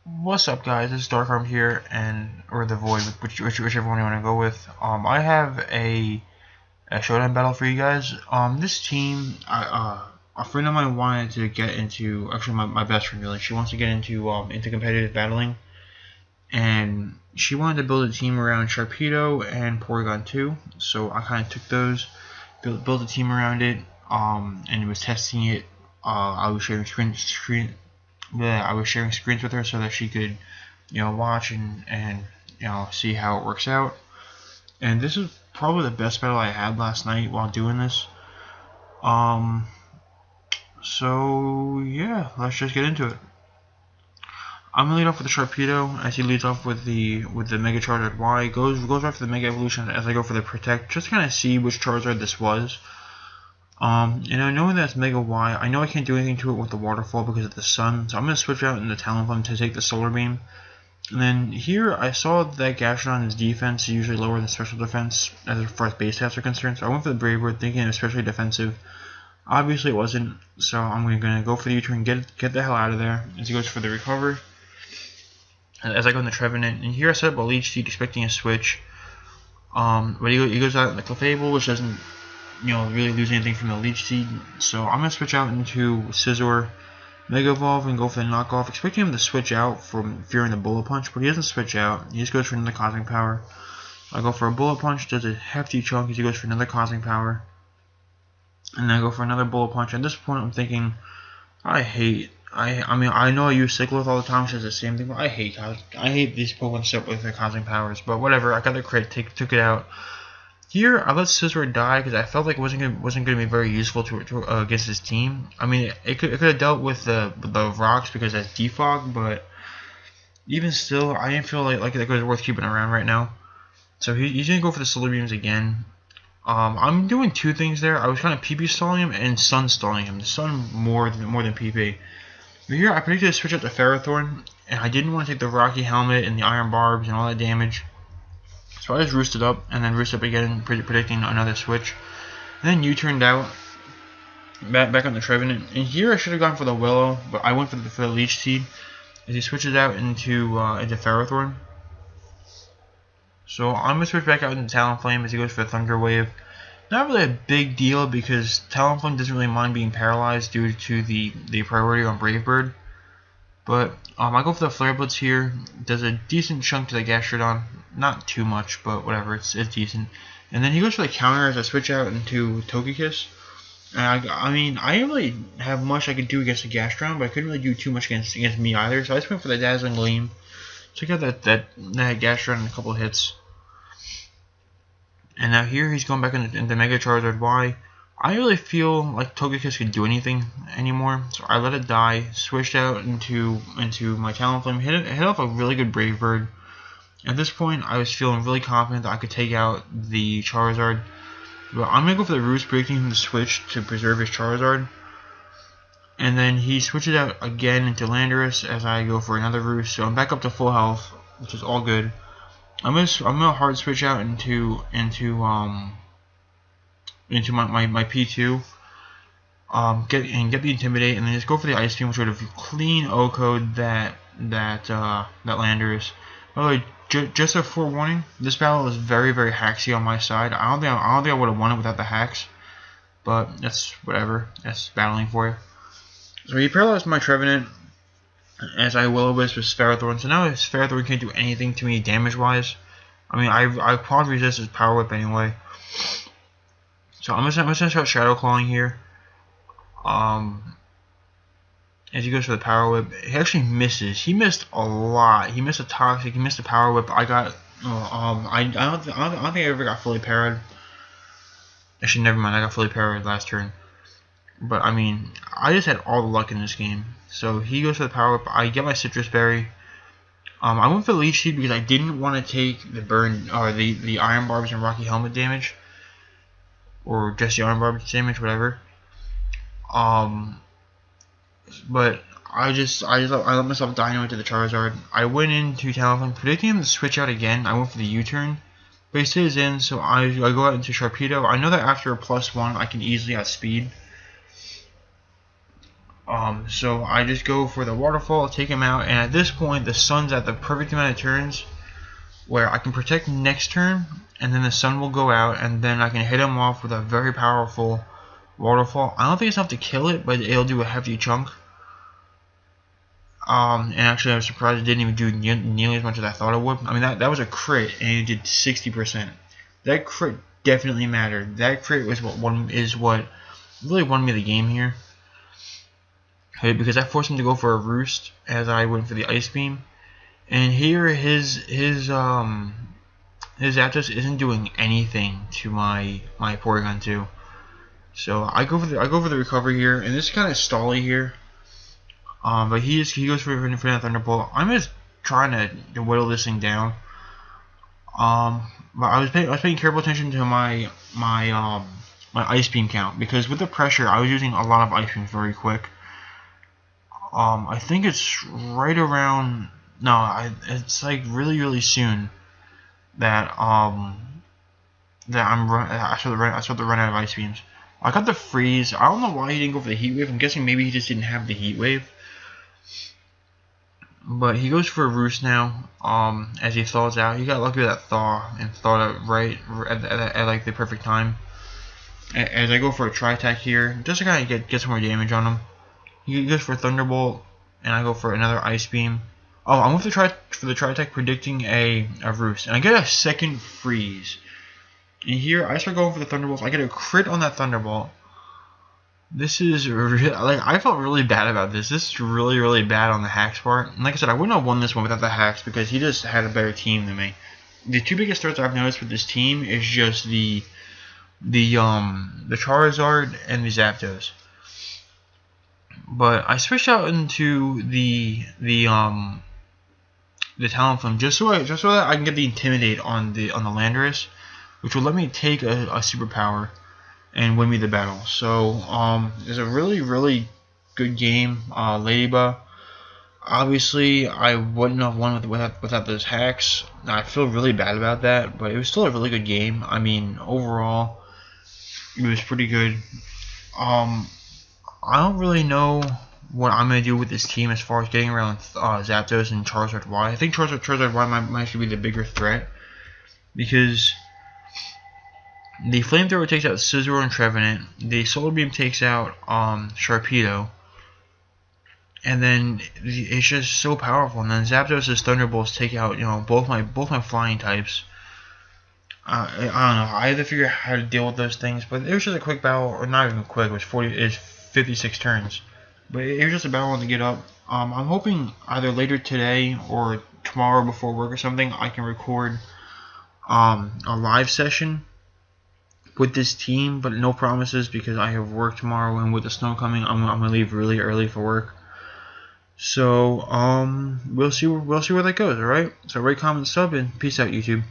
What's up, guys? It's Dark Arm here, or the Void, whichever one you want to go with. I have a showdown battle for you guys. This team, a friend of mine wanted to get into. Actually, my best friend really. She wants to get into competitive battling, and she wanted to build a team around Sharpedo and Porygon 2. So I kind of took those, built a team around it, and was testing it. I was sharing I was sharing screens with her so that she could, watch and see how it works out. And this is probably the best battle I had last night while doing this. So yeah, let's just get into it. I'm gonna lead off with the Sharpedo as he leads off with the Mega Charizard Y. Goes right for the Mega Evolution as I go for the Protect, just to kind of see which Charizard this was. Knowing that it's Mega Y, I know I can't do anything to it with the Waterfall because of the sun, so I'm going to switch out into Talonflame to take the Solar Beam. And then here, I saw that Gastrodon's defense is usually lower than special defense as far as base stats are concerned, so I went for the Brave Bird thinking it was especially defensive. Obviously it wasn't, so I'm going to go for the U-turn, get the hell out of there, as he goes for the Recover. As I go in the Trevenant, and here I set up a Leech Seed expecting a switch. But he goes out in the Clefable, which doesn't really lose anything from the Leech Seed. So I'm going to switch out into Scizor, Mega Evolve, and go for the knockoff, expecting him to switch out from fearing the Bullet Punch, but he doesn't switch out. He just goes for another Cosmic Power. I go for a Bullet Punch, does a hefty chunk as he goes for another Cosmic Power. And then I go for another Bullet Punch. At this point I'm thinking, I know I use Cycloth all the time, which is the same thing, but I hate these Pokemon set with their Cosmic Powers. But whatever, I got the crit, took it out. Here, I let Scizor die because I felt like it wasn't going to be very useful against his team. I mean, it could have dealt with the rocks because that's defog, but even still, I didn't feel like it was worth keeping around right now. So he's going to go for the Solar Beams again. I'm doing two things there. I was kind of PP stalling him and Sun stalling him. The Sun more than PP. But here, I predicted to switch out to Ferrothorn, and I didn't want to take the Rocky Helmet and the Iron Barbs and all that damage. So I just roosted up, and then roosted up again, predicting another switch. And then U-turned out, back on the Trevenant. And here I should have gone for the Willow, but I went for the Leech Seed, as he switches out into Ferrothorn. So I'm going to switch back out into Talonflame as he goes for the Thunder Wave. Not really a big deal because Talonflame doesn't really mind being paralyzed due to the priority on Brave Bird. But I go for the Flare Blitz here. Does a decent chunk to the Gastrodon. Not too much, but whatever. It's decent. And then he goes for the counter as I switch out into Togekiss. And I mean, I didn't really have much I could do against the Gastrodon, but I couldn't really do too much against me either. So I just went for the Dazzling Gleam. Took out that Gastrodon in a couple of hits. And now here he's going back into Mega Charizard Y. I really feel like Togekiss could do anything anymore, so I let it die, switched out into my Talonflame, hit off a really good Brave Bird. At this point, I was feeling really confident that I could take out the Charizard, but I'm going to go for the Roost, predicting him to switch to preserve his Charizard. And then he switches out again into Landorus as I go for another Roost, so I'm back up to full health, which is all good. I'm gonna hard switch out into my P2, get the Intimidate, and then just go for the Ice Beam, which would have clean O-code that Landorus. By the way, just a forewarning, this battle is very hacksy on my side. I don't think I would have won it without the hacks, but that's whatever. That's battling for you. So he paralyzed my Trevenant as I Will-O-Wisp with Ferrothorn. So now his Ferrothorn can't do anything to me damage-wise. I mean, I quad resist his Power Whip anyway. So I'm gonna start Shadow Clawing here. As he goes for the Power Whip, he actually misses. He missed a lot. He missed a Toxic. He missed a Power Whip. I got. I don't think I ever got fully parried. Actually, never mind. I got fully parried last turn. But I mean, I just had all the luck in this game. So he goes for the Power Whip. I get my Citrus Berry. I went for the Leech Seed because I didn't want to take the burn or the Iron Barbs and Rocky Helmet damage, or just the Iron Barbs damage, whatever. But I let myself dino into the Charizard. I went into Talonflame, predicting him to switch out again. I went for the U-turn, but he stays in, so I go out into Sharpedo. I know that after a +1, I can easily outspeed. So I just go for the waterfall, take him out, and at this point the sun's at the perfect amount of turns where I can protect next turn, and then the sun will go out, and then I can hit him off with a very powerful waterfall. I don't think it's enough to kill it, but it'll do a hefty chunk. And actually I was surprised it didn't even do nearly as much as I thought it would. I mean, that was a crit, and it did 60%. That crit definitely mattered. That crit was what really won me the game here. Okay, because I forced him to go for a roost as I went for the ice beam. And here his Zapdos isn't doing anything to my Porygon 2. So I go for the recovery here, and this is kind of stally here. But he goes for the Thunderbolt. I'm just trying to whittle this thing down. But I was paying careful attention to my ice beam count, because with the pressure I was using a lot of ice beams very quick. I think it's right around it's like really soon that I start to run out of ice beams. I got the freeze. I don't know why he didn't go for the heat wave. I'm guessing maybe he just didn't have the heat wave. But he goes for a roost now. As he thaws out, he got lucky with that thaw and thawed out right at like the perfect time. As I go for a tri-attack here, just to kind of get some more damage on him. He goes for a Thunderbolt, and I go for another Ice Beam. Oh, I'm going for the tri-attack, predicting a roost, and I get a second freeze. And here I start going for the Thunderbolts. I get a crit on that Thunderbolt. This is I felt really bad about this. This is really bad on the hacks part. And like I said, I wouldn't have won this one without the hacks, because he just had a better team than me. The two biggest threats I've noticed with this team is just the Charizard and the Zapdos. But I switched out into the Talonflame just so that I can get the Intimidate on the Landorus, which will let me take a superpower and win me the battle. So it's a really good game. Ladybug. Obviously, I wouldn't have won without those hacks. I feel really bad about that, but it was still a really good game. I mean, overall, it was pretty good. I don't really know what I'm going to do with this team as far as getting around Zapdos and Charizard Y. I think Charizard Y might actually be the bigger threat, because the Flamethrower takes out Scizor and Trevenant. The Solar Beam takes out Sharpedo. And then it's just so powerful. And then Zapdos' Thunderbolts take out, both my flying types. I don't know. I had to figure out how to deal with those things, but it was just a quick battle, or not even quick. It was 56 turns, but it was just a battle to get up. I'm hoping either later today or tomorrow before work or something, I can record a live session with this team, but no promises, because I have work tomorrow, and with the snow coming, I'm gonna leave really early for work. So we'll see where that goes. All right. So rate, comment, sub, and peace out, YouTube.